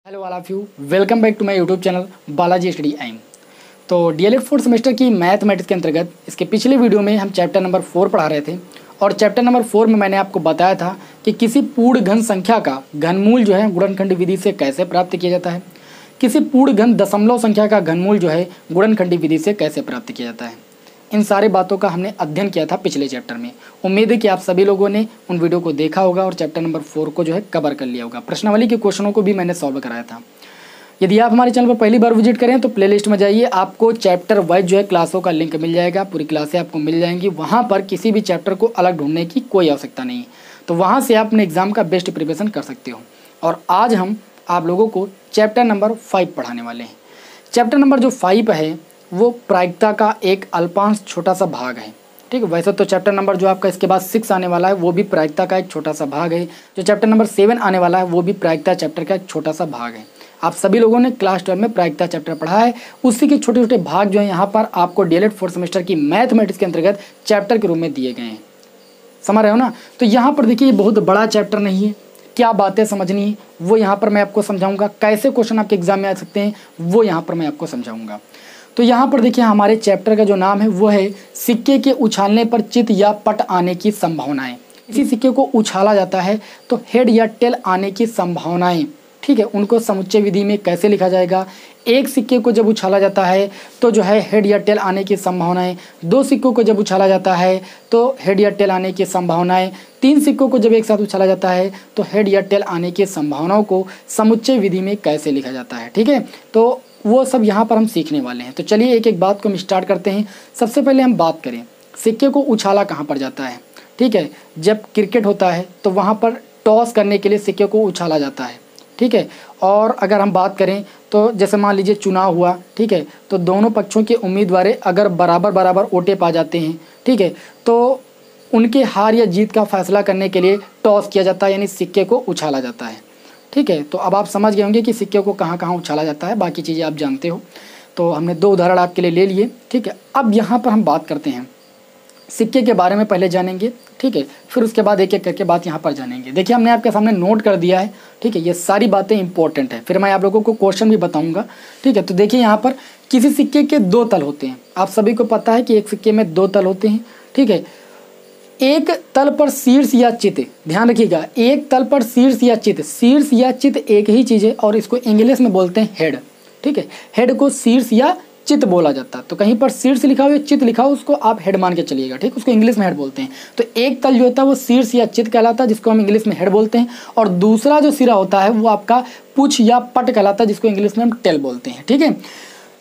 Hello all of you, welcome back to my YouTube channel Balaji study M. तो DElEd fourth semester की mathematics के अंतर्गत इसके पिछले वीडियो में हम चैप्टर नंबर 4 पढ़ा रहे थे और चैप्टर नंबर 4 में मैंने आपको बताया था कि किसी पूर्ण घन संख्या का घनमूल जो है गुणनखंडी विधि से कैसे प्राप्त किया जाता है, किसी पूर्ण घन दशमलव संख्या का घनमूल जो है गुणनखंडी विधि से कैसे प्राप्त किया जाता है। इन सारे बातों का हमने अध्ययन किया था पिछले चैप्टर में। उम्मीद है कि आप सभी लोगों ने उन वीडियो को देखा होगा और चैप्टर नंबर 4 को जो है कवर कर लिया होगा। प्रश्नावली के क्वेश्चनों को भी मैंने सॉल्व कराया था। यदि आप हमारे चैनल पर पहली बार विजिट करें तो प्लेलिस्ट में जाइए, आपको चैप्टर वाइज जो है क्लासों का लिंक मिल जाएगा, पूरी क्लासें आपको मिल जाएंगी। वहाँ पर किसी भी चैप्टर को अलग ढूंढने की कोई आवश्यकता नहीं है, तो वहाँ से आप अपने एग्जाम का बेस्ट प्रिपरेशन कर सकते हो। और आज हम आप लोगों को चैप्टर नंबर 5 पढ़ाने वाले हैं। चैप्टर नंबर जो 5 है वो प्रायिकता का एक अल्पांश छोटा सा भाग है। ठीक है, वैसे तो चैप्टर नंबर जो आपका इसके बाद 6 आने वाला है वो भी प्रायिकता का एक छोटा सा भाग है। जो चैप्टर नंबर 7 आने वाला है वो भी प्रायिकता चैप्टर का एक छोटा सा भाग है। आप सभी लोगों ने क्लास 12 में प्रायिकता चैप्टर पढ़ा है, उसी के छोटे छोटे भाग जो है यहाँ पर आपको डीएलएड फोर्थ सेमेस्टर की मैथमेटिक्स के अंतर्गत चैप्टर के रूप में दिए गए हैं। समझ रहे हो ना। तो यहाँ पर देखिए ये बहुत बड़ा चैप्टर नहीं है, क्या बातें समझनी है वो यहाँ पर मैं आपको समझाऊंगा, कैसे क्वेश्चन आपके एग्जाम में आ सकते हैं वो यहाँ पर मैं आपको समझाऊंगा। तो यहाँ पर देखिए हमारे चैप्टर का जो नाम है वो है सिक्के के उछालने पर चित या पट आने की संभावनाएं। इसी सिक्के को उछाला जाता है तो हेड या टेल आने की संभावनाएं, ठीक है, उनको समुच्चय विधि में कैसे लिखा जाएगा। एक सिक्के को जब उछाला जाता है तो जो है हेड या टेल आने की संभावनाएं, 2 सिक्कों को जब उछाला जाता है तो हेड या टेल आने की संभावनाएं, 3 सिक्कों को जब एक साथ उछाला जाता है तो हेड या टेल आने की संभावनाओं को समुच्चय विधि में कैसे लिखा जाता है। ठीक है, तो वो सब यहाँ पर हम सीखने वाले हैं। तो चलिए एक एक बात को हम स्टार्ट करते हैं। सबसे पहले हम बात करें सिक्के को उछाला कहाँ पर जाता है। ठीक है, जब क्रिकेट होता है तो वहाँ पर टॉस करने के लिए सिक्के को उछाला जाता है। ठीक है, और अगर हम बात करें तो जैसे मान लीजिए चुनाव हुआ, ठीक है, तो दोनों पक्षों के उम्मीदवार अगर बराबर बराबर वोटें पा जाते हैं, ठीक है, तो उनके हार या जीत का फैसला करने के लिए टॉस किया जाता है, यानी सिक्के को उछाला जाता है। ठीक है, तो अब आप समझ गए होंगे कि सिक्के को कहाँ कहाँ उछाला जाता है, बाकी चीज़ें आप जानते हो। तो हमने 2 उदाहरण आपके लिए ले लिए। ठीक है, अब यहाँ पर हम बात करते हैं सिक्के के बारे में, पहले जानेंगे। ठीक है, फिर उसके बाद एक एक करके बात यहाँ पर जानेंगे। देखिए हमने आपके सामने नोट कर दिया है। ठीक है, ये सारी बातें इंपॉर्टेंट है, फिर मैं आप लोगों को क्वेश्चन भी बताऊँगा। ठीक है, तो देखिए यहाँ पर किसी सिक्के के 2 तल होते हैं। आप सभी को पता है कि एक सिक्के में 2 तल होते हैं। ठीक है, एक तल पर शीर्ष या चित, ध्यान रखिएगा, एक तल पर शीर्ष या चित, शीर्ष या चित एक ही चीज़ है और इसको इंग्लिश में बोलते हैं हेड। ठीक है, हेड को शीर्ष या चित बोला जाता है। तो कहीं पर शीर्ष लिखा हो या चित लिखा हो उसको आप हेड मान के चलिएगा। ठीक, उसको इंग्लिश में हेड बोलते हैं। तो एक तल जो होता है वो शीर्ष या चित कहलाता है, जिसको हम इंग्लिश में हेड बोलते हैं, और दूसरा जो सिरा होता है वो आपका पुछ या पट कहलाता है, जिसको इंग्लिश में हम टेल बोलते हैं। ठीक है,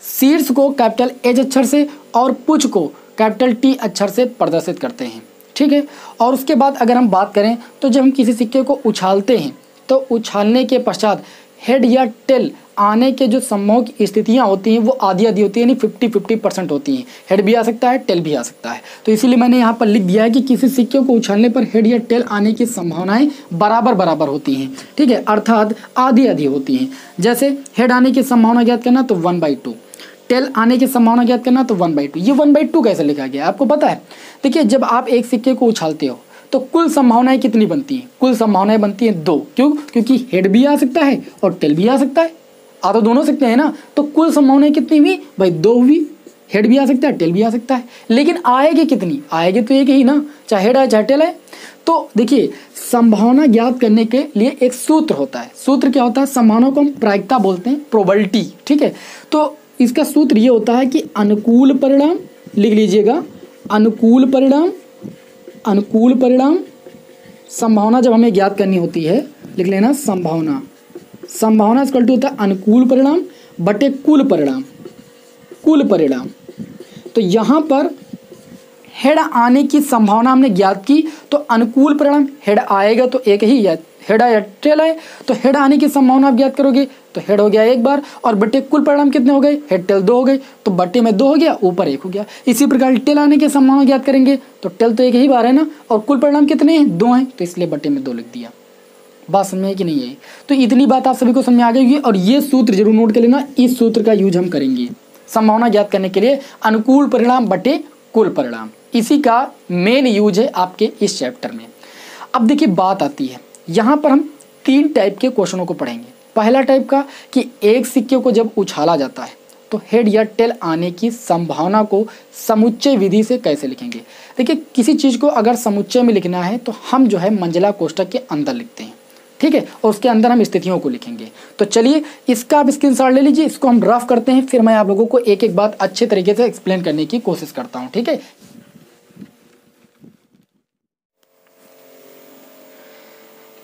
शीर्ष को कैपिटल एच अक्षर से और पुछ को कैपिटल टी अक्षर से प्रदर्शित करते हैं। ठीक है, और उसके बाद अगर हम बात करें तो जब हम किसी सिक्के को उछालते हैं तो उछालने के पश्चात हेड या टेल आने के जो संभव की स्थितियां होती हैं वो आधी आधी होती है, यानी 50-50% होती हैं। हेड भी आ सकता है, टेल भी आ सकता है। तो इसीलिए मैंने यहाँ पर लिख दिया है कि किसी सिक्के को उछालने पर हेड या टेल आने की संभावनाएं बराबर बराबर होती हैं। ठीक है, अर्थात आधी आधी होती हैं। जैसे हेड आने की संभावना ज्ञात करना तो 1/2, टेल आने की संभावना ज्ञात करना तो 1/2। ये 1/2 कैसे लिखा गया आपको पता है। देखिए जब आप एक सिक्के को उछालते हो तो कुल संभावनाएं कितनी बनती हैं? कुल संभावनाएं बनती हैं 2। क्यों? क्योंकि हेड भी आ सकता है और टेल भी आ सकता है, आ तो दोनों सकते हैं ना। तो कुल संभावनाएं कितनी हुई भाई? 2 हुई। हेड भी आ सकता है, टेल भी आ सकता है, लेकिन आएगी कितनी? आएगी तो एक ही ना, चाहे हेड आए चाहे टेल आए। तो देखिए संभावना ज्ञात करने के लिए एक सूत्र होता है। सूत्र क्या होता है? संभावना को हम प्रायिकता बोलते हैं, प्रोबेबिलिटी। ठीक है, तो इसका सूत्र ये होता है कि अनुकूल परिणाम, लिख लीजिएगा, अनुकूल परिणाम, अनुकूल परिणाम, संभावना जब हमें ज्ञात करनी होती है लिख लेना संभावना, संभावना इक्वल टू होता है अनुकूल परिणाम बटे कुल परिणाम, कुल परिणाम। तो यहाँ पर हेड आने की संभावना हमने ज्ञात की, तो अनुकूल परिणाम हेड आएगा तो एक ही, या हेड आए या टेल आए, तो हेड आने की संभावना आप ज्ञात करोगे तो हेड हो गया 1 बार, और बटे कुल परिणाम कितने हो गए? हेड टेल 2 हो गए, तो बटे में 2 हो गया, ऊपर 1 हो गया। इसी प्रकार टेल आने की संभावना ज्ञात करेंगे तो टेल तो एक ही बार है ना, और कुल परिणाम कितने हैं? 2 हैं, तो इसलिए बटे में 2 लिख दिया। बात समझ में कि नहीं है? तो इतनी बात आप सभी को समझ में आ गई होगी, और ये सूत्र जरूर नोट कर लेना, इस सूत्र का यूज हम करेंगे संभावना ज्ञात करने के लिए, अनुकूल परिणाम बटे कुल परिणाम। इसी का मेन यूज है आपके इस चैप्टर में। अब देखिए बात आती है, यहाँ पर हम 3 टाइप के क्वेश्चनों को पढ़ेंगे। पहला टाइप का कि एक सिक्के को जब उछाला जाता है तो हेड या टेल आने की संभावना को समुच्चय विधि से कैसे लिखेंगे। देखिए, किसी चीज़ को अगर समुच्चय में लिखना है तो हम जो है मंझला कोष्ठक के अंदर लिखते हैं, ठीक है, और उसके अंदर हम स्थितियों को लिखेंगे। तो चलिए इसका आप स्क्रीनशॉट ले लीजिए, इसको हम रफ करते हैं, फिर मैं आप लोगों को एक एक बात अच्छे तरीके से एक्सप्लेन करने की कोशिश करता हूँ, ठीक है।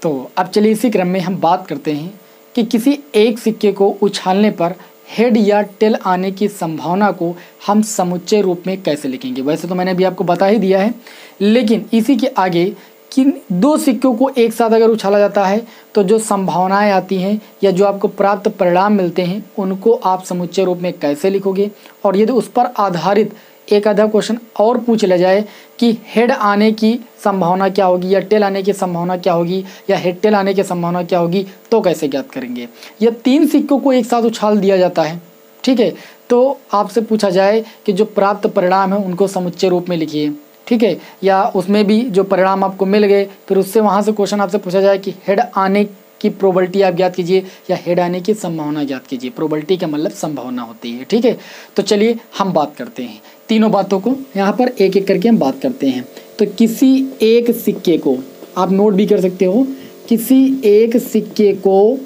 तो अब चलिए इसी क्रम में हम बात करते हैं कि किसी एक सिक्के को उछालने पर हेड या टेल आने की संभावना को हम समुच्चय रूप में कैसे लिखेंगे। वैसे तो मैंने अभी आपको बता ही दिया है, लेकिन इसी के आगे कि दो सिक्कों को एक साथ अगर उछाला जाता है तो जो संभावनाएं आती हैं या जो आपको प्राप्त परिणाम मिलते हैं उनको आप समुच्चय रूप में कैसे लिखोगे। और यदि उस पर आधारित एक आधा क्वेश्चन और पूछ लिया जाए कि हेड आने की संभावना क्या होगी या टेल आने की संभावना क्या होगी या हेड टेल आने की संभावना क्या होगी, तो कैसे ज्ञात करेंगे। या तीन सिक्कों को एक साथ उछाल दिया जाता है, ठीक है, तो आपसे पूछा जाए कि जो प्राप्त परिणाम है उनको समुच्चय रूप में लिखिए, ठीक है, या उसमें भी जो परिणाम आपको मिल गए फिर उससे वहाँ से क्वेश्चन आपसे पूछा जाए कि हेड आने की प्रोबेबिलिटी आप ज्ञात कीजिए या हेड आने की संभावना ज्ञात कीजिए। प्रोबेबिलिटी का मतलब संभावना होती है, ठीक है। तो चलिए हम बात करते हैं तीनों बातों को, यहाँ पर एक एक करके हम बात करते हैं। तो किसी एक सिक्के को आप नोट भी कर सकते हो, किसी एक सिक्के को,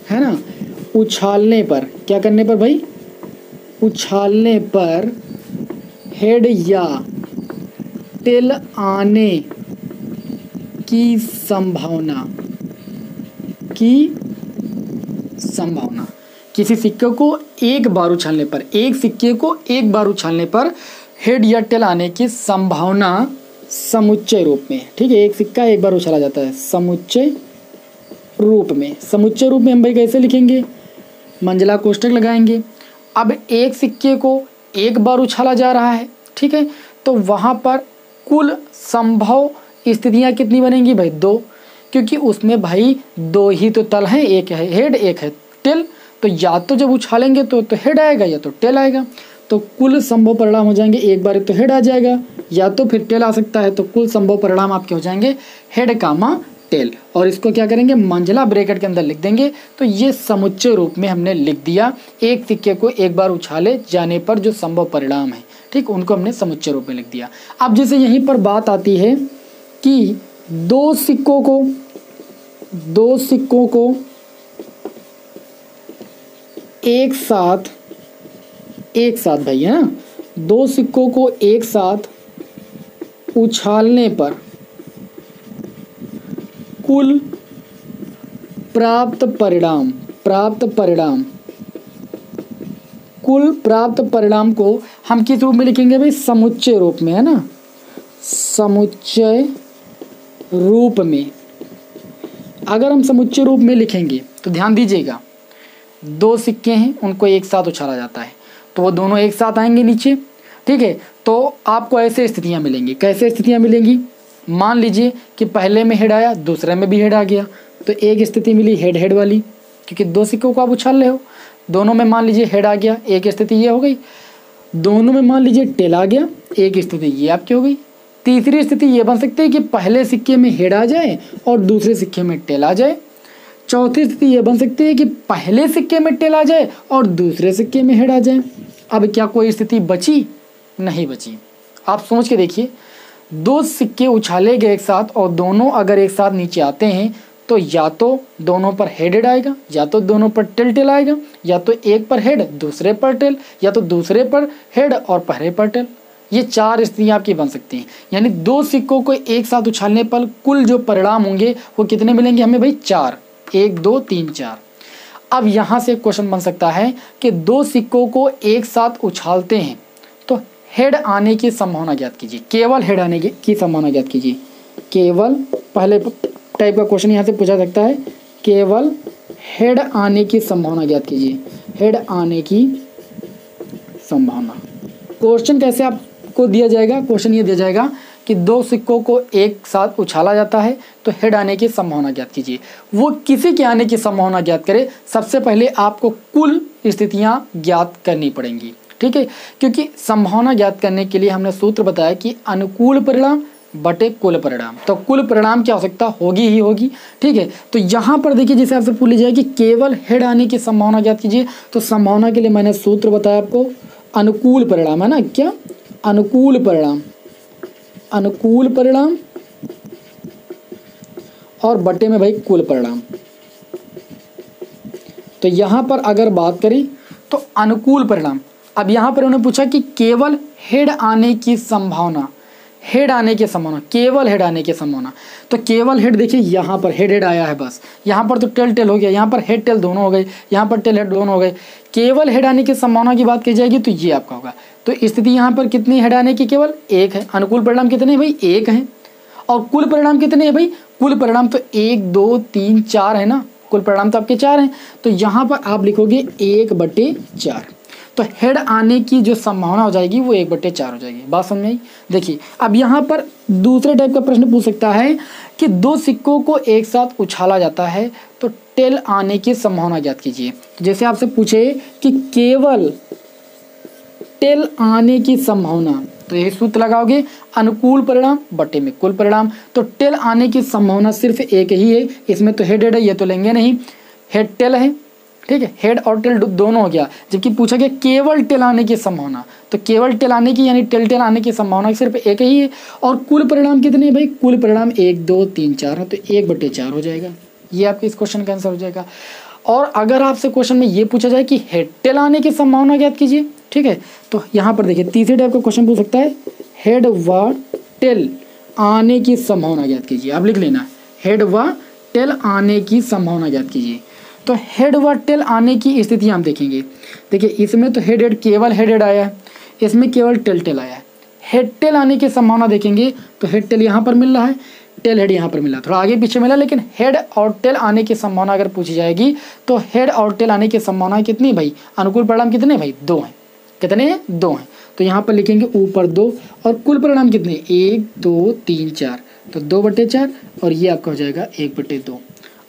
है ना, उछालने पर, क्या करने पर भाई, उछालने पर हेड या टेल आने की संभावना किसी सिक्के को एक बार उछालने पर, एक सिक्के को एक बार उछालने पर हेड या टेल आने की संभावना समुच्चय रूप में, ठीक है, एक सिक्का एक बार उछाला जाता है समुच्चय रूप में। समुच्चय रूप में हम भाई कैसे लिखेंगे, मंझला कोष्ठक लगाएंगे। अब एक सिक्के को एक बार उछाला जा रहा है, ठीक है, तो वहाँ पर कुल संभव स्थितियाँ कितनी बनेंगी भाई, दो, क्योंकि उसमें भाई दो ही तो तल हैं, एक है हेड एक है टेल, तो या तो जब उछालेंगे तो हेड आएगा या तो टेल आएगा। तो कुल संभव परिणाम हो जाएंगे, एक बार तो हेड आ जाएगा या तो फिर टेल आ सकता है, तो कुल संभव परिणाम आपके हो जाएंगे हेड कामा टेल। और इसको क्या करेंगे, मंझला ब्रैकेट के अंदर लिख देंगे। तो ये समुच्चय रूप में हमने लिख दिया, एक सिक्के को एक बार उछाले जाने पर जो संभव परिणाम है, ठीक, उनको हमने समुच्चय रूप में लिख दिया। अब जैसे यहीं पर बात आती है कि दो सिक्कों को एक साथ भाई, है ना, दो सिक्कों को एक साथ उछालने पर कुल प्राप्त परिणाम को हम किस रूप में लिखेंगे भाई, समुच्चय रूप में, है ना, समुच्चय रूप में। अगर हम समुच्चय रूप में लिखेंगे तो ध्यान दीजिएगा, दो सिक्के हैं उनको एक साथ उछाला जाता है तो वो दोनों एक साथ आएंगे नीचे, ठीक है। तो आपको ऐसे स्थितियां मिलेंगी, कैसे स्थितियां मिलेंगी, मान लीजिए कि पहले में हेड आया दूसरे में भी हेड आ गया, तो एक स्थिति मिली हेड वाली, क्योंकि दो सिक्कों को आप उछाल रहे हो, दोनों में मान लीजिए हेड आ गया, एक स्थिति ये हो गई। दोनों में मान लीजिए टेल आ गया, एक स्थिति ये आपकी हो गई। तीसरी स्थिति ये बन सकती है कि पहले सिक्के में हेड आ जाए और दूसरे सिक्के में टेल आ जाए। चौथी स्थिति ये बन सकती है कि पहले सिक्के में टेल आ जाए और दूसरे सिक्के में हेड आ जाए। अब क्या कोई स्थिति बची, नहीं बची। आप सोच के देखिए, दो सिक्के उछाले गए एक साथ और दोनों अगर एक साथ नीचे आते हैं तो या तो दोनों पर हेड आएगा या तो दोनों पर टेल आएगा, या तो एक पर हेड दूसरे पर टेल, या तो दूसरे पर हेड और पहले पर टेल। ये चार स्थितियाँ आपकी बन सकती हैं। यानी दो सिक्कों को एक साथ उछालने पर कुल जो परिणाम होंगे वो कितने मिलेंगे हमें भाई, चार, 1 2 3 4। अब यहाँ से क्वेश्चन बन सकता है कि दो सिक्कों को एक साथ उछालते हैं तो हेड आने की संभावना ज्ञात कीजिए, केवल हेड आने की संभावना ज्ञात कीजिए। केवल पहले टाइप का क्वेश्चन यहाँ से पूछा सकता है, केवल हेड आने की संभावना ज्ञात कीजिए, हेड आने की संभावना। क्वेश्चन कैसे आपको दिया जाएगा, क्वेश्चन ये दिया जाएगा कि दो सिक्कों को एक साथ उछाला जाता है तो हेड आने की संभावना ज्ञात कीजिए। वो किसी के आने की संभावना ज्ञात करे, सबसे पहले आपको कुल स्थितियां ज्ञात करनी पड़ेंगी, ठीक है। क्योंकि संभावना ज्ञात करने के लिए हमने सूत्र बताया कि अनुकूल परिणाम बटे कुल परिणाम। तो कुल परिणाम क्या हो सकता होगी ही होगी, ठीक है। तो यहाँ पर देखिए जैसे आपसे पूछ लिया कि केवल हेड आने की संभावना ज्ञात कीजिए, तो संभावना के लिए मैंने सूत्र बताया आपको, अनुकूल परिणाम है ना, क्या अनुकूल परिणाम, अनुकूल परिणाम और बटे में भाई कुल परिणाम। तो यहाँ पर अगर बात करें तो अनुकूल परिणाम, अब यहाँ पर उन्होंने पूछा कि केवल हेड आने की संभावना, हेड आने की संभावना, केवल हेड आने की संभावना। तो केवल हेड देखिए यहाँ पर हेड आया है बस, यहाँ पर तो टेल टेल हो गया, यहाँ पर हेड टेल दोनों हो गए, यहाँ पर टेल हेड दोनों हो गए। केवल हेड आने की संभावना की बात की जाएगी तो ये आपका होगा। तो स्थिति यहाँ पर कितनी हेड आने की, केवल एक है। अनुकूल परिणाम कितने भाई, एक है। और कुल परिणाम कितने हैं भाई, कुल परिणाम तो 1 2 3 4 है ना, कुल परिणाम तो आपके 4 हैं। तो यहाँ पर आप लिखोगे 1/4। तो हेड आने की जो संभावना हो जाएगी वो 1/4 हो जाएगी। बात समझ में आई। देखिए अब यहाँ पर दूसरे टाइप का प्रश्न पूछ सकता है कि दो सिक्कों को एक साथ उछाला जाता है तो टेल आने की संभावना ज्ञात कीजिए। तो जैसे आपसे पूछे कि केवल टेल आने की संभावना, तो यही सूत्र लगाओगे, अनुकूल परिणाम बटे में कुल परिणाम। तो टेल आने की संभावना सिर्फ एक ही है, इसमें तो हेड है, ये तो लेंगे नहीं, हेड टेल है, ठीक है, हेड और टेल दोनों हो गया। जबकि पूछा गया केवल टेल आने की संभावना, तो केवल टेल आने की यानी टेल आने की संभावना सिर्फ एक ही है। और कुल परिणाम कितने हैं भाई, कुल परिणाम 1 2 3 4 है, तो 1/4 हो जाएगा। ये आपके इस क्वेश्चन का आंसर हो जाएगा। और अगर आपसे क्वेश्चन में ये पूछा जाए कि हेड टेल आने की संभावना ज्ञात कीजिए, ठीक है, तो यहाँ पर देखिए तीसरे टाइप का क्वेश्चन पूछ सकता है, हेड व टेल आने की संभावना ज्ञात कीजिए। आप लिख लेना, हेड व टेल आने की संभावना ज्ञात कीजिए। तो हेड व टेल आने की स्थिति हम देखेंगे। देखिए इसमें तो हेड केवल हेड आया है, इसमें केवल टेल आया है। हेड टेल आने की संभावना देखेंगे तो हेड टेल यहाँ पर मिल रहा है, टेल हेड यहाँ पर मिला, थोड़ा आगे पीछे मिला, लेकिन हेड और टेल आने की संभावना अगर पूछी जाएगी तो हेड और टेल आने की संभावना कितनी भाई, अनुकूल परिणाम कितने भाई, 2 हैं। कितने हैं, 2 हैं। तो यहाँ पर लिखेंगे ऊपर 2 और कुल परिणाम कितने, 1 2 3 4, तो 2/4 और ये आपका हो जाएगा 1/2।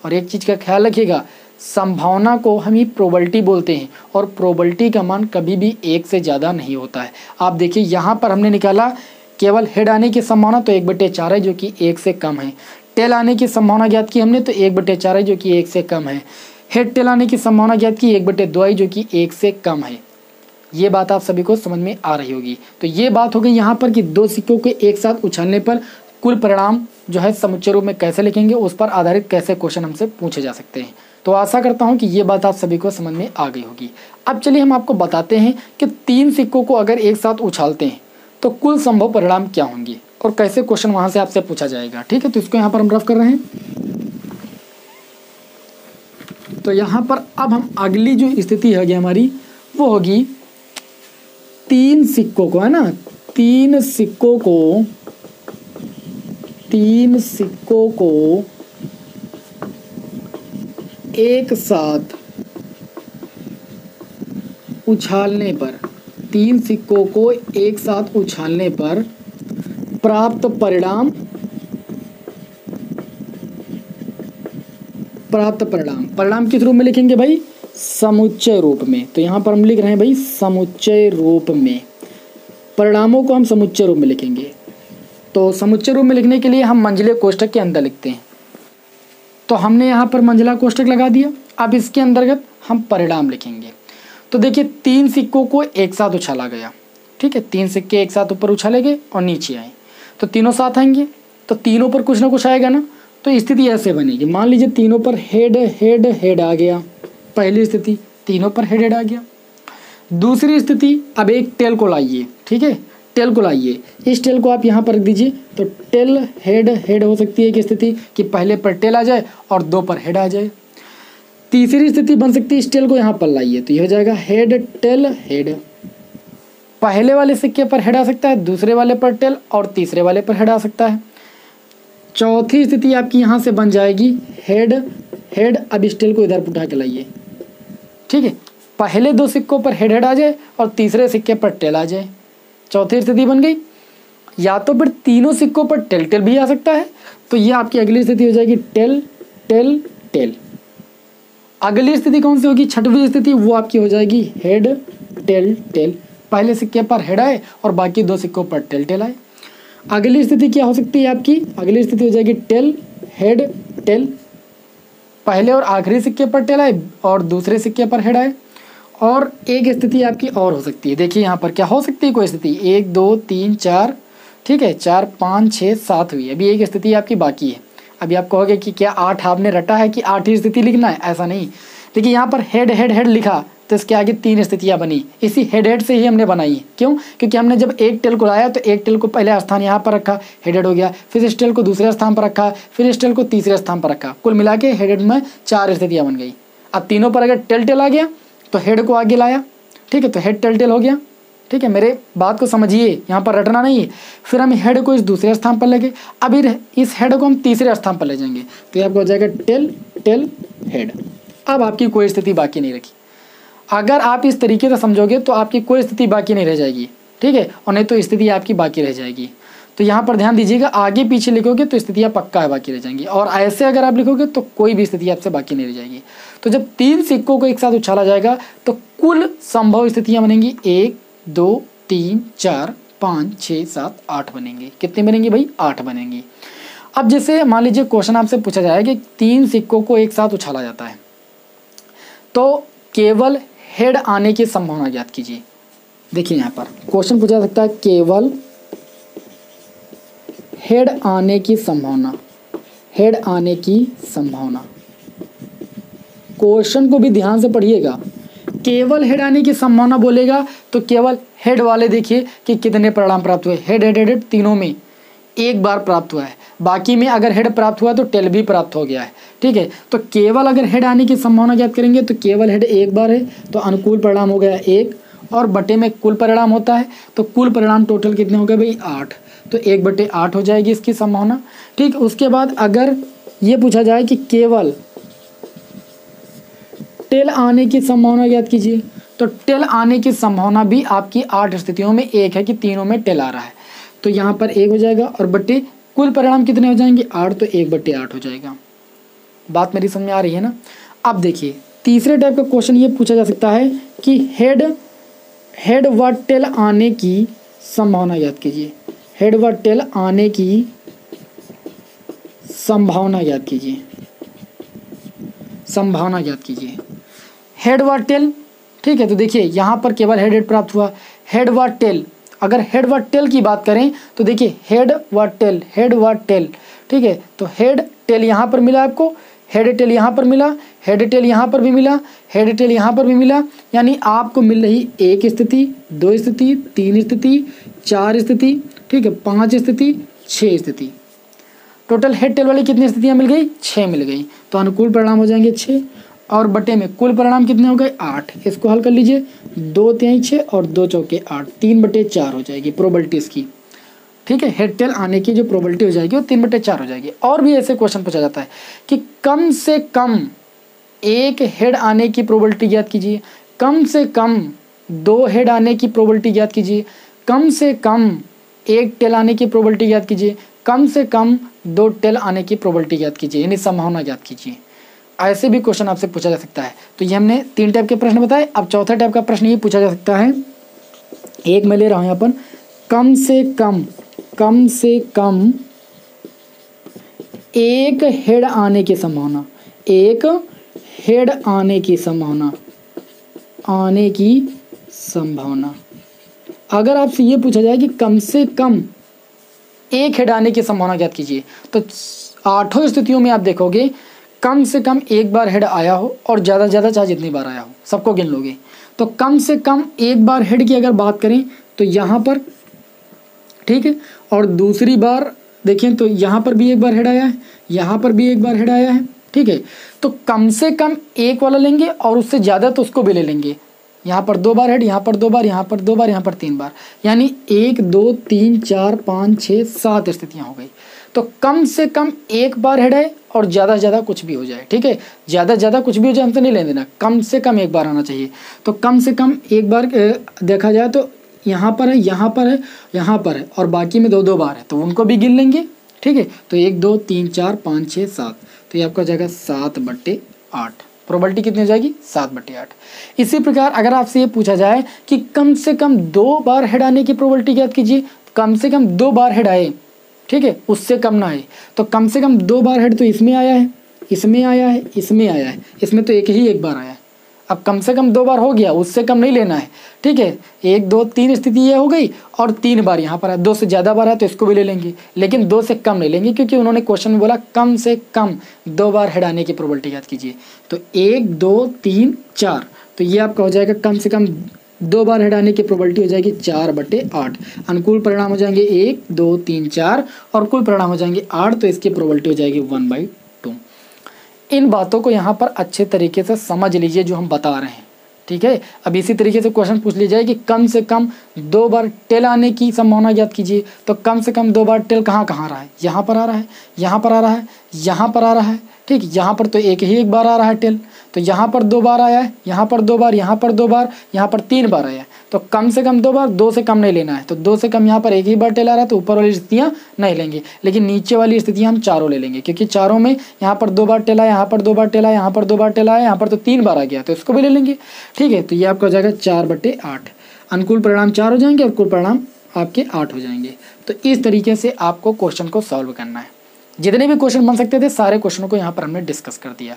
और एक चीज़ का ख्याल रखिएगा, संभावना को हम ही प्रोबेबिलिटी बोलते हैं और प्रोबेबिलिटी का मान कभी भी 1 से ज़्यादा नहीं होता है। आप देखिए यहाँ पर हमने निकाला केवल हेड आने की संभावना तो 1/4 है जो कि 1 से कम है। टेल आने की संभावना ज्ञात की हमने तो 1/4 है जो कि 1 से कम है। हेड टेल आने की संभावना ज्ञात की 1/2 है जो कि 1 से कम है। ये बात आप सभी को समझ में आ रही होगी। तो ये बात हो गई यहाँ पर कि दो सिक्कों के एक साथ उछालने पर कुल परिणाम जो है समुच्चय रूप में कैसे लिखेंगे, उस पर आधारित कैसे क्वेश्चन हमसे पूछे जा सकते हैं। तो आशा करता हूँ कि ये बात आप सभी को समझ में आ गई होगी। अब चलिए हम आपको बताते हैं कि 3 सिक्कों को अगर एक साथ उछालते हैं तो कुल संभव परिणाम क्या होंगे और कैसे क्वेश्चन वहाँ से आपसे पूछा जाएगा। ठीक है, तो इसको यहाँ पर हम रफ कर रहे हैं। तो यहाँ पर अब हम अगली जो स्थिति होगी हमारी वो होगी 3 सिक्कों को, है ना, 3 सिक्कों को एक साथ उछालने पर, 3 सिक्कों को एक साथ उछालने पर प्राप्त परिणाम परिणाम किस रूप में लिखेंगे भाई, समुच्चय रूप में। तो यहाँ पर हम लिख रहे हैं भाई समुच्चय रूप में, परिणामों को हम समुच्चय रूप में लिखेंगे। तो समुच्चय रूप में लिखने के लिए हम मंझले कोष्ठक के अंदर लिखते हैं। तो हमने यहाँ पर मंझला कोष्ठक लगा दिया। अब इसके अंतर्गत हम परिणाम लिखेंगे। तो देखिए 3 सिक्कों को एक साथ उछाला गया, ठीक है, 3 सिक्के एक साथ ऊपर उछाले गए और नीचे आए, तो तीनों साथ आएंगे, तो तीनों पर कुछ ना कुछ आएगा ना। तो स्थिति ऐसे बनेगी, मान लीजिए तीनों पर हेड हेड हेड आ गया, पहली स्थिति तीनों पर हेड हेड आ गया। दूसरी स्थिति, अब एक टेल को लाइए, ठीक है, टेल को लाइए, इस टेल को आप यहाँ पर रख दीजिए। तो टेल हेड हेड हो सकती है एक स्थिति कि पहले पर टेल आ जाए और 2 पर हेड आ जाए। तीसरी स्थिति बन सकती है इस टेल को यहाँ पर लाइए, तो ये हो जाएगा हेड टेल हेड, पहले वाले सिक्के पर हेड आ सकता है, दूसरे वाले पर टेल और तीसरे वाले पर हेड आ सकता है। चौथी स्थिति आपकी यहाँ से बन जाएगी हेड हेड, अब इस टेल को इधर उठा के लाइए, ठीक है, पहले 2 सिक्कों पर हेड हेड आ जाए और तीसरे सिक्के पर टेल आ जाए, चौथी स्थिति बन गई। या तो फिर तीनों सिक्कों पर टेल टेल भी आ सकता है, तो ये आपकी अगली स्थिति हो जाएगी टेल टेल टेल। अगली स्थिति कौन सी होगी, छठवीं स्थिति, वो आपकी हो जाएगी हेड टेल टेल, पहले सिक्के पर हेड आए और बाकी 2 सिक्कों पर टेल टेल आए। अगली स्थिति क्या हो सकती है आपकी, अगली स्थिति हो जाएगी टेल हेड टेल, पहले और आखिरी सिक्के पर टेल आए और दूसरे सिक्के पर हेड आए। और एक स्थिति आपकी और हो सकती है, देखिए यहाँ पर क्या हो सकती है कोई स्थिति, 1 2 3 4, ठीक है 4 5 6 7 हुई, अभी एक स्थिति आपकी बाकी है। अभी आप कहोगे कि क्या 8 आपने रटा है कि 8 ही स्थिति लिखना है, ऐसा नहीं। देखिए यहाँ पर हेड हेड हेड लिखा तो इसके आगे 3 स्थितियाँ बनी, इसी हेड हेड से ही हमने बनाई है। क्यों? क्योंकि हमने जब एक टेल को लाया तो एक टेल को पहले स्थान यहाँ पर रखा, हेड हेड हो गया, फिर इस टेल को दूसरे स्थान पर रखा, फिर इस टेल को तीसरे स्थान पर रखा, कुल मिला के हेड हेड में 4 स्थितियाँ बन गई। अब तीनों पर अगर टेल टेल आ गया तो हेड को आगे लाया, ठीक है, तो हेड टेल टेल हो गया, ठीक है, मेरे बात को समझिए, यहाँ पर रटना नहीं है। फिर हम हेड को इस दूसरे स्थान पर ले गए, अभी इस हेड को हम तीसरे स्थान पर ले जाएंगे, तो ये आपको हो जाएगा टेल टेल हेड। अब आपकी कोई स्थिति बाकी नहीं रखी। अगर आप इस तरीके से समझोगे तो आपकी कोई स्थिति बाकी नहीं रह जाएगी, ठीक है, और नहीं तो स्थिति आपकी बाकी रह जाएगी। तो यहाँ पर ध्यान दीजिएगा, आगे पीछे लिखोगे तो स्थितियाँ पक्का है बाकी रह जाएंगी, और ऐसे अगर आप लिखोगे तो कोई भी स्थिति आपसे बाकी नहीं रह जाएगी। तो जब 3 सिक्कों को एक साथ उछाला जाएगा तो कुल संभव स्थितियाँ बनेंगी 1 2 3 4 5 6 7 8 बनेंगी। कितनी बनेंगी भाई? 8 बनेंगी। अब जैसे मान लीजिए क्वेश्चन आपसे पूछा जाए कि 3 सिक्कों को एक साथ उछाला जाता है तो केवल हेड आने की संभावना ज्ञात कीजिए। देखिए यहाँ पर क्वेश्चन पूछा जा सकता है केवल हेड आने की संभावना, हेड आने की संभावना। क्वेश्चन को भी ध्यान से पढ़िएगा, केवल हेड आने की संभावना बोलेगा तो केवल हेड वाले देखिए कि कितने परिणाम प्राप्त हुए, हेड हेड हेड हेड तीनों में एक बार प्राप्त हुआ है, बाकी में अगर हेड प्राप्त हुआ तो टेल भी प्राप्त हो गया है, ठीक है। तो केवल अगर हेड आने की संभावना ज्ञात करेंगे तो केवल हेड एक बार है तो अनुकूल परिणाम हो गया 1, और बटे में कुल परिणाम होता है तो कुल परिणाम टोटल कितने हो गए भाई? 8, तो 1/8 हो जाएगी इसकी संभावना, ठीक। उसके बाद अगर ये पूछा जाए कि केवल टेल आने की संभावना ज्ञात कीजिए, तो टेल आने की संभावना भी आपकी 8 स्थितियों में 1 है कि तीनों में टेल आ रहा है, तो यहाँ पर 1 हो जाएगा, और बटे कुल परिणाम कितने हो जाएंगे? 8, तो 1/8 हो जाएगा। बात मेरी समझ में आ रही है ना? अब देखिए तीसरे टाइप का क्वेश्चन ये पूछा जा सकता है कि हेड व टेल आने की संभावना ज्ञात कीजिए, हेड व टेल आने की संभावना ज्ञात कीजिए, संभावना ज्ञात कीजिए हेड व टेल, ठीक है। तो देखिए यहाँ पर केवल हेड हेड प्राप्त हुआ, हेड व टेल, अगर हेड व टेल की बात करें तो देखिए हेड व टेल, हेड व टेल, ठीक है, तो हेड टेल यहाँ पर मिला आपको, हेड टेल यहाँ पर मिला, हेड टेल यहाँ पर भी मिला, हेड टेल यहाँ पर भी मिला, यानी आपको मिल रही 1 स्थिति, 2 स्थिति, 3 स्थिति, 4 स्थिति, ठीक है, 5 स्थिति, 6 स्थिति। टोटल हेड टेल वाली कितनी स्थितियाँ मिल गई? 6 मिल गई, तो अनुकूल परिणाम हो जाएंगे 6, और बटे में कुल परिणाम कितने हो गए? 8। इसको हल कर लीजिए, 2 3 6 और 2 चौके 8, 3/4 हो जाएगी प्रोबेबिलिटी इसकी, ठीक है। हेड टेल आने की जो प्रोबेबिलिटी हो जाएगी वो 3/4 हो जाएगी। और भी ऐसे क्वेश्चन पूछा जाता है कि कम से कम 1 हेड आने की प्रोबेबिलिटी ज्ञात कीजिए, कम से कम 2 हेड आने की प्रोबेबिलिटी ज्ञात कीजिए, कम से कम 1 टेल आने की प्रोबेबिलिटी ज्ञात कीजिए, कम से कम 2 टेल आने की प्रोबेबिलिटी ज्ञात कीजिए, यानी संभावना ज्ञात कीजिए। ऐसे भी क्वेश्चन आपसे पूछा जा सकता है। तो ये हमने 3 टाइप के प्रश्न बताए। अब चौथा टाइप का प्रश्न ये पूछा जा सकता है, एक मैं ले रहा हूँ यहाँ पर, कम से कम 1 हेड आने की संभावना, 1 हेड आने की संभावना। अगर आपसे ये पूछा जाए कि कम से कम 1 हेड आने की संभावना ज्ञात कीजिए, तो 8 स्थितियों में आप देखोगे कम से कम 1 बार हेड आया हो, और ज़्यादा से ज़्यादा चाहे जितनी बार आया हो सबको गिन लोगे। तो कम से कम 1 बार हेड की अगर बात करें तो यहाँ पर, ठीक है, और दूसरी बार देखें तो यहाँ पर भी 1 बार हेड आया है, यहाँ पर भी 1 बार हेड आया है, ठीक है। तो कम से कम 1 वाला लेंगे और उससे ज़्यादा तो उसको भी ले लेंगे। यहाँ पर 2 बार हेड, यहाँ पर 2 बार, यहाँ पर 2 बार, यहाँ पर 3 बार, यानी 1 2 3 4 5 6 7 स्थितियाँ हो गई। तो कम से कम 1 बार हेड है और ज़्यादा से ज़्यादा कुछ भी हो जाए, ठीक है, ज़्यादा से ज़्यादा कुछ भी हो जाए हमसे नहीं लेने देना, कम से कम 1 बार आना चाहिए। तो कम से कम 1 बार देखा जाए तो यहाँ पर है, यहाँ पर है, यहाँ पर है, और बाकी में 2 बार है, तो उनको भी गिन लेंगे, ठीक है। तो 1 2 3 4 5 6 7, तो ये आपका हो जाएगा 7/8। प्रोबेबिलिटी कितनी हो जाएगी? 7/8। इसी प्रकार अगर आपसे ये पूछा जाए कि कम से कम 2 बार हेड आने की प्रोबेबिलिटी ज्ञात कीजिए, कम से कम 2 बार हेड आए, ठीक है, उससे कम ना आए। तो कम से कम 2 बार हेड तो इसमें आया है, इसमें आया है, इसमें आया है, इसमें तो एक बार आया है। अब कम से कम 2 बार हो गया, उससे कम नहीं लेना है, ठीक है। 1 2 3 स्थिति ये हो गई और 3 बार यहाँ पर है, 2 से ज़्यादा बार है तो इसको भी ले लेंगे, लेकिन 2 से कम नहीं लेंगे, क्योंकि उन्होंने क्वेश्चन में बोला कम से कम 2 बार हेड आने की प्रोबेबिलिटी याद कीजिए। तो 1 2 3 4, तो ये आपका हो जाएगा कम से कम 2 बार हेड आने की प्रोबेबिलिटी हो जाएगी 4/8। अनुकूल परिणाम हो जाएंगे 1 2 3 4 और कुल परिणाम हो जाएंगे 8, तो इसकी प्रोबेबिलिटी हो जाएगी 1/2। इन बातों को यहाँ पर अच्छे तरीके से समझ लीजिए जो हम बता रहे हैं, ठीक है। अब इसी तरीके से क्वेश्चन पूछ लीजिए जाए कि कम से कम 2 बार टेल आने की संभावना ज्ञात कीजिए। तो कम से कम 2 बार टेल कहाँ कहाँ आ रहा है, यहाँ पर आ रहा है, यहाँ पर आ रहा है, यहाँ पर आ रहा है, ठीक। यहाँ पर तो एक बार आ रहा है टेल, तो यहाँ पर 2 बार आया है, यहाँ पर 2 बार, यहाँ पर 2 बार, यहाँ पर 3 बार आया है। तो कम से कम 2 बार, 2 से कम नहीं लेना है। तो 2 से कम यहाँ पर एक बार टेल आ रहा है, तो ऊपर वाली स्थितियाँ नहीं लेंगे, लेकिन नीचे वाली स्थितियाँ हम चारों ले लेंगे, क्योंकि चारों में यहाँ पर 2 बार टेल आया, यहाँ पर 2 बार टेल आया, यहाँ पर 2 बार टेल आया, यहाँ पर तो 3 बार आ गया, तो इसको भी ले लेंगे, ठीक है। तो ये आपका हो जाएगा 4/8। अनुकूल परिणाम 4 हो जाएंगे और कुल परिणाम आपके 8 हो जाएंगे। तो इस तरीके से आपको क्वेश्चन को सॉल्व करना है। जितने भी क्वेश्चन बन सकते थे सारे क्वेश्चनों को यहाँ पर हमने डिस्कस कर दिया।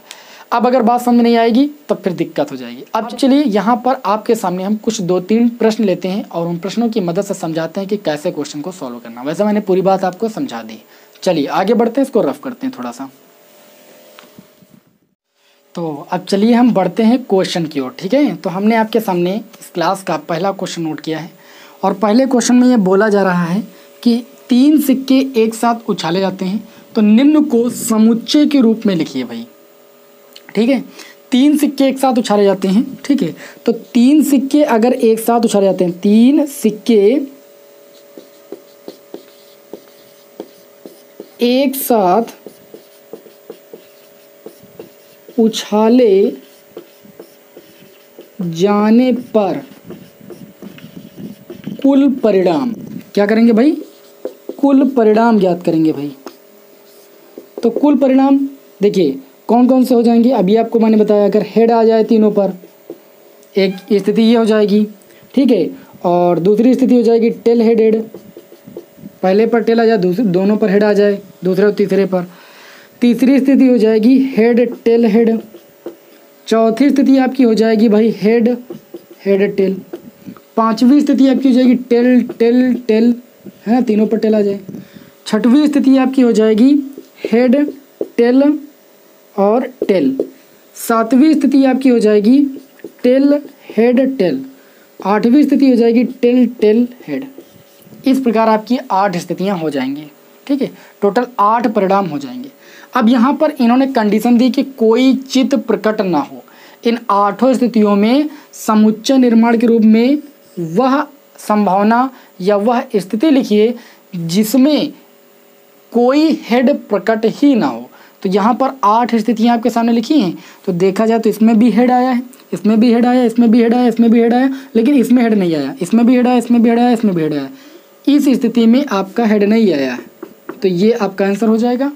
अब अगर बात समझ में नहीं आएगी तब फिर दिक्कत हो जाएगी। अब चलिए यहाँ पर आपके सामने हम कुछ 2-3 प्रश्न लेते हैं और उन प्रश्नों की मदद से समझाते हैं कि कैसे क्वेश्चन को सॉल्व करना। वैसे मैंने पूरी बात आपको समझा दी। चलिए आगे बढ़ते हैं, इसको रफ करते हैं थोड़ा सा। तो अब चलिए हम बढ़ते हैं क्वेश्चन की ओर, ठीक है। तो हमने आपके सामने इस क्लास का पहला क्वेश्चन नोट किया है और पहले क्वेश्चन में ये बोला जा रहा है कि 3 सिक्के एक साथ उछाले जाते हैं, तो निम्न को समुच्चय के रूप में लिखिए भाई, ठीक है। 3 सिक्के एक साथ उछाले जाते हैं, ठीक है। तो 3 सिक्के अगर एक साथ उछाले जाते हैं, 3 सिक्के एक साथ उछाले जाने पर कुल परिणाम क्या करेंगे भाई, कुल परिणाम ज्ञात करेंगे भाई। तो कुल परिणाम देखिए कौन कौन से हो जाएंगे, अभी आपको मैंने बताया। अगर हेड आ जाए तीनों पर, एक स्थिति ये हो जाएगी, ठीक है। और दूसरी स्थिति हो जाएगी टेल हेडेड, पहले पर टेल आ जाए, दोनों पर हेड आ जाए, दूसरे और तीसरे पर। तीसरी स्थिति हो जाएगी हेड टेल हेड। चौथी स्थिति आपकी हो जाएगी भाई हेड हेड टेल। पांचवी स्थिति आपकी हो जाएगी टेल टेल टेल, है ना, तीनों पर टेल आ जाए। छठवीं स्थिति आपकी हो जाएगी हेड टेल और टेल। सातवीं स्थिति आपकी हो जाएगी टेल हेड टेल। आठवीं स्थिति हो जाएगी टेल टेल हेड। इस प्रकार आपकी 8 स्थितियां हो जाएंगी, ठीक है। टोटल 8 परिणाम हो जाएंगे। अब यहाँ पर इन्होंने कंडीशन दी कि कोई चित्त प्रकट ना हो। इन 8 स्थितियों में समुच्चय निर्माण के रूप में वह संभावना या वह स्थिति लिखिए जिसमें कोई हेड प्रकट ही ना हो। तो यहाँ पर 8 स्थितियाँ आपके सामने लिखी हैं। तो देखा जाए तो इसमें भी हेड आया है, इसमें भी हेड आया, इसमें भी हेड आया, इसमें भी हेड आया, लेकिन इसमें हेड नहीं आया। इसमें भी हेड आया, इसमें भी हेड आया, इसमें भी हेड आया। इस स्थिति में आपका हेड नहीं आया है, तो ये आपका आंसर हो जाएगा।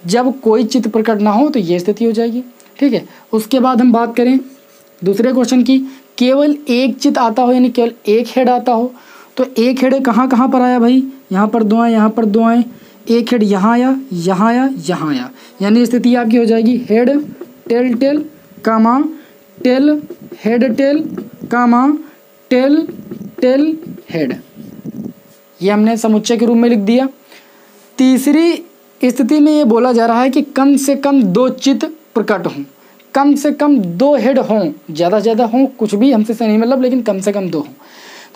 जब कोई चित्त प्रकट ना हो तो ये स्थिति हो जाएगी, ठीक है। उसके बाद हम बात करें दूसरे क्वेश्चन की, केवल एक चित्त आता हो, यानी केवल एक हेड आता हो। तो एक हेड कहाँ कहाँ पर आया भाई, यहाँ पर 2 आए, यहाँ पर 2 आए। एक हेड यहाँ आया, यहाँ आया, यहाँ आया, यानी स्थिति आपकी हो जाएगी हेड टेल टेल कामा टेल हेड टेल कामा टेल टेल हेड। ये हमने समुच्चय के रूप में लिख दिया। तीसरी स्थिति में ये बोला जा रहा है कि कम से कम 2 चित्त प्रकट हों, कम से कम 2 हेड हों, ज़्यादा से ज़्यादा हों कुछ भी हमसे से नहीं मतलब, लेकिन कम से कम 2 हों।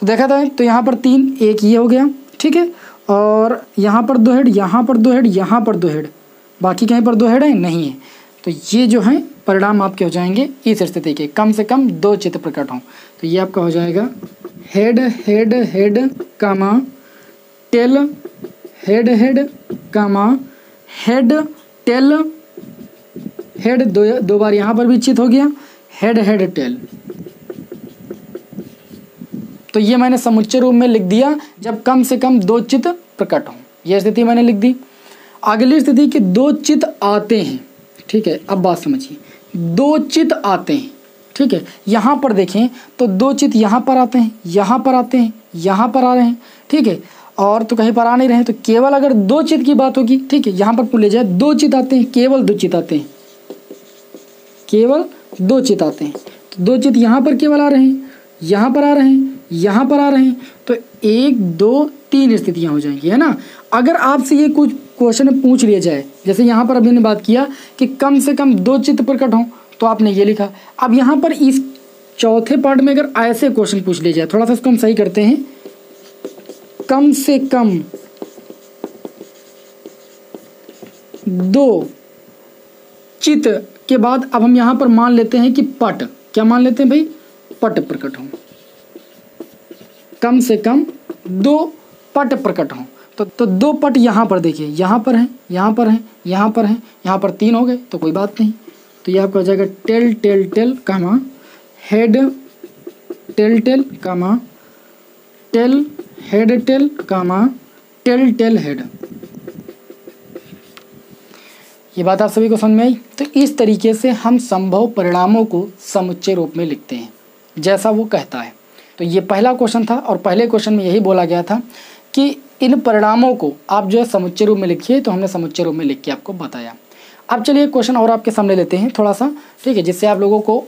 तो देखा था तो यहाँ पर 3, एक ये हो गया, ठीक है। और यहाँ पर 2 हेड, यहाँ पर 2 हेड, यहाँ पर 2 हेड, बाकी कहीं पर 2 हेड है नहीं है। तो ये जो है परिणाम आपके हो जाएंगे इस स्थिति के, कम से कम 2 चित्त प्रकट हों। तो ये आपका हो जाएगा हेड हेड हेड कामा टेल हेड हेड कामा हेड टेल हेड, 2 बार यहाँ पर भी चित्त हो गया, हेड हेड टेल। तो ये मैंने समुच्चय रूप में लिख दिया जब कम से कम 2 चित्त प्रकट हों। यह स्थिति मैंने लिख दी। अगली स्थिति के 2 चित्त आते हैं, ठीक है। अब बात समझिए, 2 चित्त आते हैं, ठीक है। यहाँ पर देखें तो 2 चित्त यहाँ पर आते हैं, यहाँ पर आते हैं, यहाँ पर आ रहे हैं, ठीक है। और तो कहीं पर आ नहीं रहे हैं, तो केवल अगर दो चित की बात होगी, ठीक है, यहाँ पर पुल ले जाए, दो चित आते हैं, केवल दो चित आते हैं, केवल दो चित आते हैं, तो दो चित यहाँ पर केवल आ रहे हैं, यहाँ पर आ रहे हैं, यहाँ पर आ रहे हैं, तो 1 2 3 स्थितियाँ हो जाएंगी, है ना। अगर आपसे ये कुछ क्वेश्चन पूछ लिया जाए, जैसे यहाँ पर अभी ने बात किया कि कम से कम दो चित्त प्रकट हों, तो आपने ये लिखा। अब यहाँ पर इस चौथे पार्ट में अगर ऐसे क्वेश्चन पूछ लिया जाए, थोड़ा सा इसको हम सही करते हैं, कम से कम दो चित्त के बाद अब हम यहाँ पर मान लेते हैं कि पट, क्या मान लेते हैं भाई, पट प्रकट हों, कम से कम दो पट प्रकट हों। तो दो पट यहाँ पर देखिए, यहाँ पर हैं, यहाँ पर हैं, यहाँ पर हैं, यहाँ पर 3 हो गए, तो कोई बात नहीं। तो ये आपका हो जाएगा टेल टेल टेल कामा हेड टेल टेल कामा टेल हेड टेल कामा टेल टेल हेड। ये बात आप सभी को समझ में आई। तो इस तरीके से हम संभव परिणामों को समुच्चय रूप में लिखते हैं जैसा वो कहता है। तो ये पहला क्वेश्चन था और पहले क्वेश्चन में यही बोला गया था कि इन परिणामों को आप जो है समुच्चय रूप में लिखिए, तो हमने समुच्चय रूप में लिख के आपको बताया। अब चलिए क्वेश्चन और आपके सामने लेते हैं थोड़ा सा, ठीक है, जिससे आप लोगों को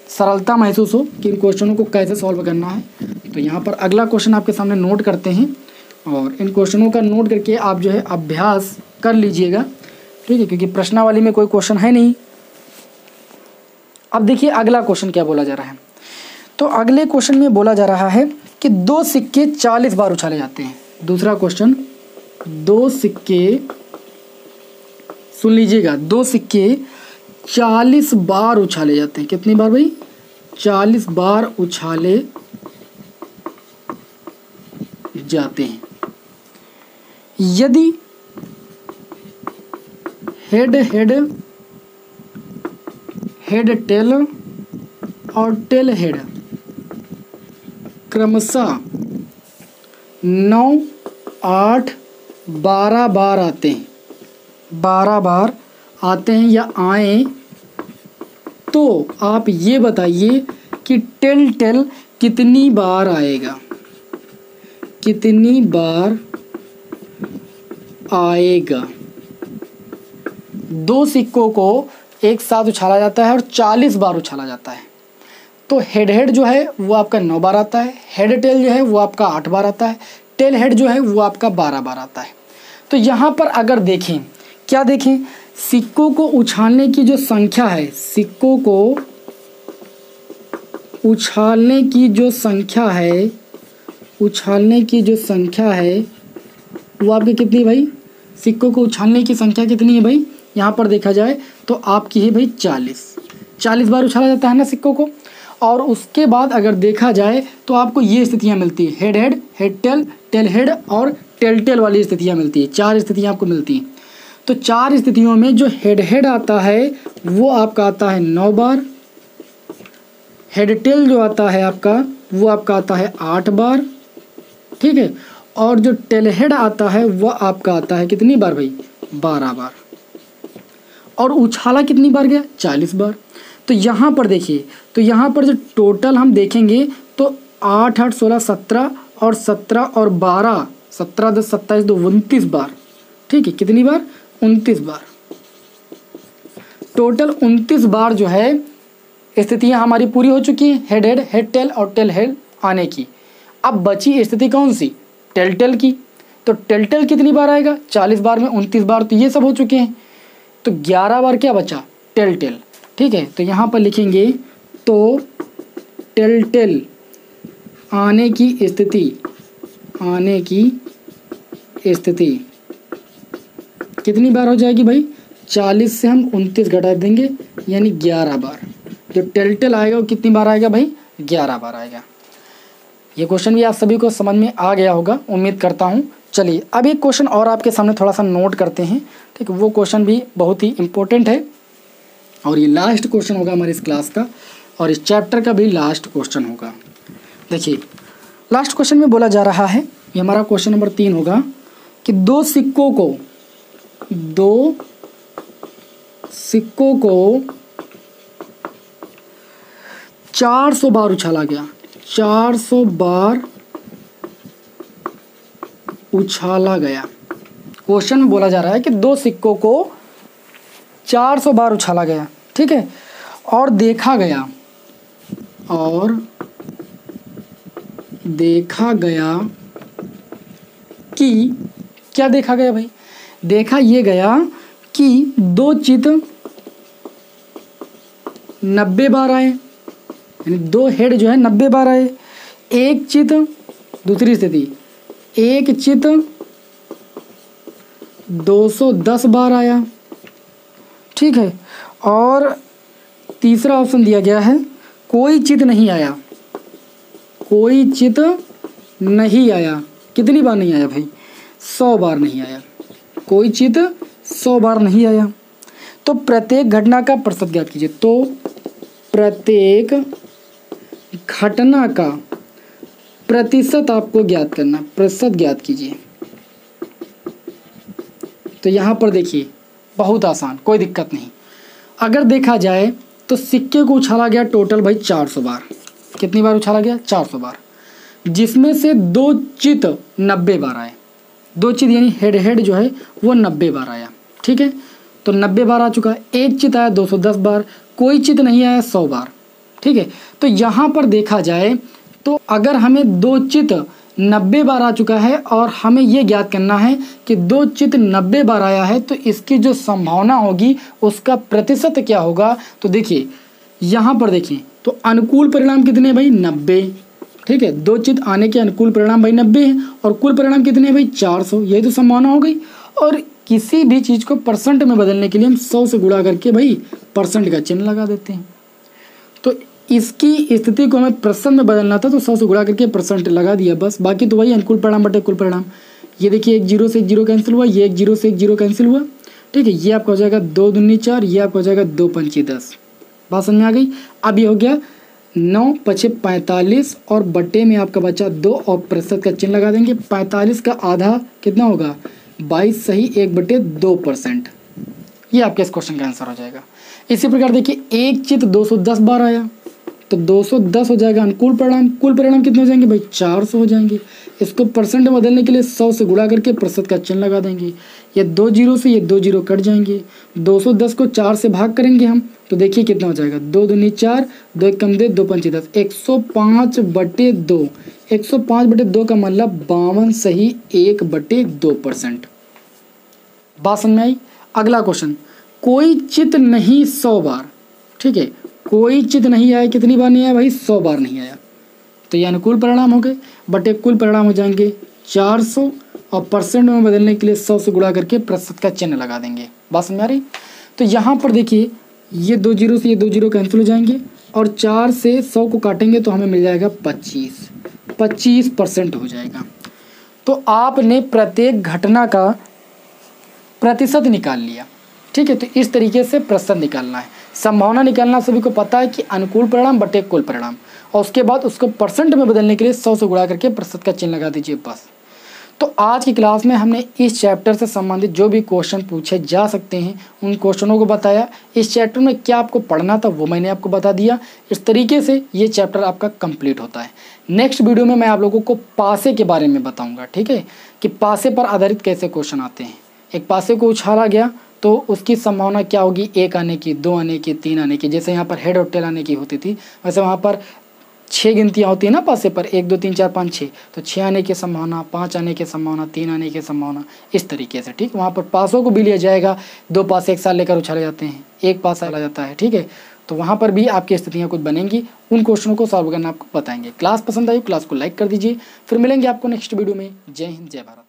सरलता महसूस हो कि इन क्वेश्चनों को कैसे सॉल्व करना है। तो यहाँ पर अगला क्वेश्चन आपके सामने नोट करते हैं और इन क्वेश्चनों का नोट करके आप जो है अभ्यास कर लीजिएगा, ठीक है, क्योंकि प्रश्नावली में कोई क्वेश्चन है नहीं। अब देखिए अगला क्वेश्चन क्या बोला जा रहा है। तो अगले क्वेश्चन में बोला जा रहा है कि 2 सिक्के 40 बार उछाले जाते हैं। दूसरा क्वेश्चन, 2 सिक्के, सुन लीजिएगा, 2 सिक्के 40 बार उछाले जाते हैं। कितनी बार भाई, 40 बार उछाले जाते हैं। यदि हेड हेड हेड टेल और टेल हेड क्रमशः 9 8 12 बार आते हैं, 12 बार आते हैं या आए, तो आप ये बताइए कि टेल टेल कितनी बार आएगा, कितनी बार आएगा। 2 सिक्कों को एक साथ उछाला जाता है और 40 बार उछाला जाता है। तो हेड हेड जो है वो आपका 9 बार आता है, हेड टेल जो है वो आपका 8 बार आता है, टेल हेड जो है वो आपका 12 बार आता है। तो यहाँ पर अगर देखें, क्या देखें, सिक्कों को उछालने की जो संख्या है, सिक्कों को उछालने की जो संख्या है, उछालने की जो संख्या है वो आपकी कितनी भाई, सिक्कों को उछालने की संख्या कितनी है भाई, यहाँ पर देखा जाए तो आपकी है भाई 40 बार उछाला जाता है ना सिक्कों को। और उसके बाद अगर देखा जाए तो आपको ये स्थितियाँ मिलती है, head head, head tail, tail head और टेल टेल वाली स्थितियाँ मिलती है। 4 स्थितियाँ आपको मिलती हैं। तो 4 स्थितियों में जो हेड हेड आता है वो आपका आता है 9 बार, हेड टेल जो आता है आपका वो आपका आता है 8 बार, ठीक है, और जो टेल हेड आता है वो आपका आता है कितनी बार भाई, 12 बार। और उछाला कितनी बार गया, 40 बार। तो यहाँ पर देखिए, तो यहाँ पर जो टोटल हम देखेंगे तो 8 8 16 17 और 17 और 12, 17 10 27 2 29 बार, ठीक है, कितनी बार, 29 बार। टोटल 29 बार जो है स्थितियाँ हमारी पूरी हो चुकी हैं, हेड हेड, हेड टेल और टेल हेड आने की। अब बची स्थिति कौन सी, टेल टेल की। तो टेल टेल कितनी बार आएगा, 40 बार में 29 बार, तो ये सब हो चुके हैं। तो 11 बार क्या बचा, टेल टेल, ठीक है। तो यहाँ पर लिखेंगे तो टेल टेल आने की स्थिति, आने की स्थिति कितनी बार हो जाएगी भाई, 40 से हम 29 घटा देंगे यानी 11 बार। जो टेल टेल आएगा वो कितनी बार आएगा भाई, 11 बार आएगा। ये क्वेश्चन भी आप सभी को समझ में आ गया होगा, उम्मीद करता हूँ। चलिए अब एक क्वेश्चन और आपके सामने थोड़ा सा नोट करते हैं, ठीक है। वो क्वेश्चन भी बहुत ही इम्पोर्टेंट है और ये लास्ट क्वेश्चन होगा हमारे इस क्लास का और इस चैप्टर का भी लास्ट क्वेश्चन होगा। देखिए लास्ट क्वेश्चन में बोला जा रहा है, ये हमारा क्वेश्चन नंबर 3 होगा कि 2 सिक्कों को 400 बार उछाला गया, 400 बार उछाला गया। क्वेश्चन में बोला जा रहा है कि 2 सिक्कों को 400 बार उछाला गया, ठीक है, और देखा गया कि क्या देखा गया भाई, देखा ये गया कि 2 चित 90 बार आए, यानी 2 हेड जो है 90 बार आए। एक चित, दूसरी स्थिति, एक चित 210 बार आया, ठीक है। और तीसरा ऑप्शन दिया गया है कोई चित नहीं आया, कोई चित नहीं आया। कितनी बार नहीं आया भाई? 100 बार नहीं आया, कोई चित 100 बार नहीं आया। तो प्रत्येक घटना का प्रतिशत ज्ञात कीजिए। तो प्रत्येक घटना का प्रतिशत आपको ज्ञात करना, प्रतिशत ज्ञात कीजिए। तो यहाँ पर देखिए बहुत आसान, कोई दिक्कत नहीं। अगर देखा जाए तो सिक्के को उछाला गया टोटल भाई 400 बार। कितनी बार उछाला गया? 400 बार, जिसमें से 2 चित 90 बार आए। 2 चित यानी हेड जो है वो 90 बार आया, ठीक है। तो 90 बार आ चुका है। एक चित आया 210 बार, कोई चित नहीं आया 100 बार, ठीक है। तो यहाँ पर देखा जाए तो अगर हमें 2 चित 90 बार आ चुका है और हमें ये ज्ञात करना है कि 2 चित 90 बार आया है, तो इसकी जो संभावना होगी उसका प्रतिशत क्या होगा। तो देखिए यहाँ पर देखिए, तो अनुकूल परिणाम कितने भाई? 90, ठीक है। 2 चित आने के अनुकूल परिणाम भाई 90 है, और कुल परिणाम कितने भाई? 400। यही तो संभावना हो गई। और किसी भी चीज़ को परसेंट में बदलने के लिए हम 100 से गुणा करके भाई परसेंट का चिन्ह लगा देते हैं। तो इसकी स्थिति को हमें परसेंट में बदलना था, तो 100 से गुणा करके परसेंट लगा दिया बस। बाकी तो वही अनुकूल परिणाम बटे कुल परिणाम। ये देखिए 1 0 से 1 0 कैंसिल हुआ, ये 1 0 से 1 0 कैंसिल हुआ, ठीक है। ये आपका हो जाएगा 2 दूनी 4, ये आपका हो जाएगा 2 पंची 10। बात समझ में आ गई? अब ये हो गया 9 पछे 45 और बटे में आपका बचा 2 और प्रतिशत का चिन्ह लगा देंगे। 45 का आधा कितना होगा? 22 सही 1/2%। ये आपके इस क्वेश्चन का आंसर हो जाएगा। इसी प्रकार देखिए एक चित 210 बार आया, तो 210 हो जाएगा अनुकूल परिणाम। कुल परिणाम कितने हो जाएंगे भाई? 400 हो जाएंगे। इसको परसेंट में बदलने के लिए 100 से गुणा करके प्रतिशत का चिन्ह लगा देंगे। ये 2 0 से ये 2 0 कट जाएंगे। 210 को 4 से भाग करेंगे हम, तो देखिए कितना हो जाएगा? 2 दूनी 4, 2 एक कम दे 2 पंची 10, 105/2। 105/2 का मतलब 52 सही 1/2%। बात समझ में आई? अगला क्वेश्चन, कोई चित नहीं 100 बार, ठीक है। कोई चित नहीं आया, कितनी बार नहीं आया भाई? 100 बार नहीं आया। तो ये अनुकूल परिणाम हो गए, बटे कुल परिणाम हो जाएंगे 400, और परसेंट में बदलने के लिए 100 से गुणा करके प्रतिशत का चिन्ह लगा देंगे। बात समझ आ रही? तो यहाँ पर देखिए ये 2 0 से ये 2 0 कैंसिल हो जाएंगे, और 4 से 100 को काटेंगे तो हमें मिल जाएगा 25% हो जाएगा। तो आपने प्रत्येक घटना का प्रतिशत निकाल लिया, ठीक है। तो इस तरीके से प्रतिशत निकालना है। संभावना निकालना सभी को पता है कि अनुकूल परिणाम बटे कुल परिणाम, और उसके बाद उसको परसेंट में बदलने के लिए 100 से गुणा करके प्रतिशत का चिन्ह लगा दीजिए बस। तो आज की क्लास में हमने इस चैप्टर से संबंधित जो भी क्वेश्चन पूछे जा सकते हैं उन क्वेश्चनों को बताया। इस चैप्टर में क्या आपको पढ़ना था वो मैंने आपको बता दिया। इस तरीके से ये चैप्टर आपका कंप्लीट होता है। नेक्स्ट वीडियो में मैं आप लोगों को पासे के बारे में बताऊँगा, ठीक है, कि पासे पर आधारित कैसे क्वेश्चन आते हैं। एक पासे को उछाला गया तो उसकी संभावना क्या होगी? 1 आने की, 2 आने की, 3 आने की। जैसे यहाँ पर हेड और टेल आने की होती थी, वैसे वहाँ पर 6 गिनतियाँ होती है ना पासे पर, 1 2 3 4 5 6। तो 6 आने की संभावना, 5 आने की संभावना, 3 आने की संभावना, इस तरीके से, ठीक। वहाँ पर पासों को भी लिया जाएगा। 2 पासे एक साथ लेकर उछाले जाते हैं, 1 पासा चला जाता है, ठीक है। तो वहाँ पर भी आपकी स्थितियाँ कुछ बनेंगी। उन क्वेश्चनों को सॉल्व करना आपको बताएंगे। क्लास पसंद आई, क्लास को लाइक कर दीजिए। फिर मिलेंगे आपको नेक्स्ट वीडियो में। जय हिंद, जय भारत।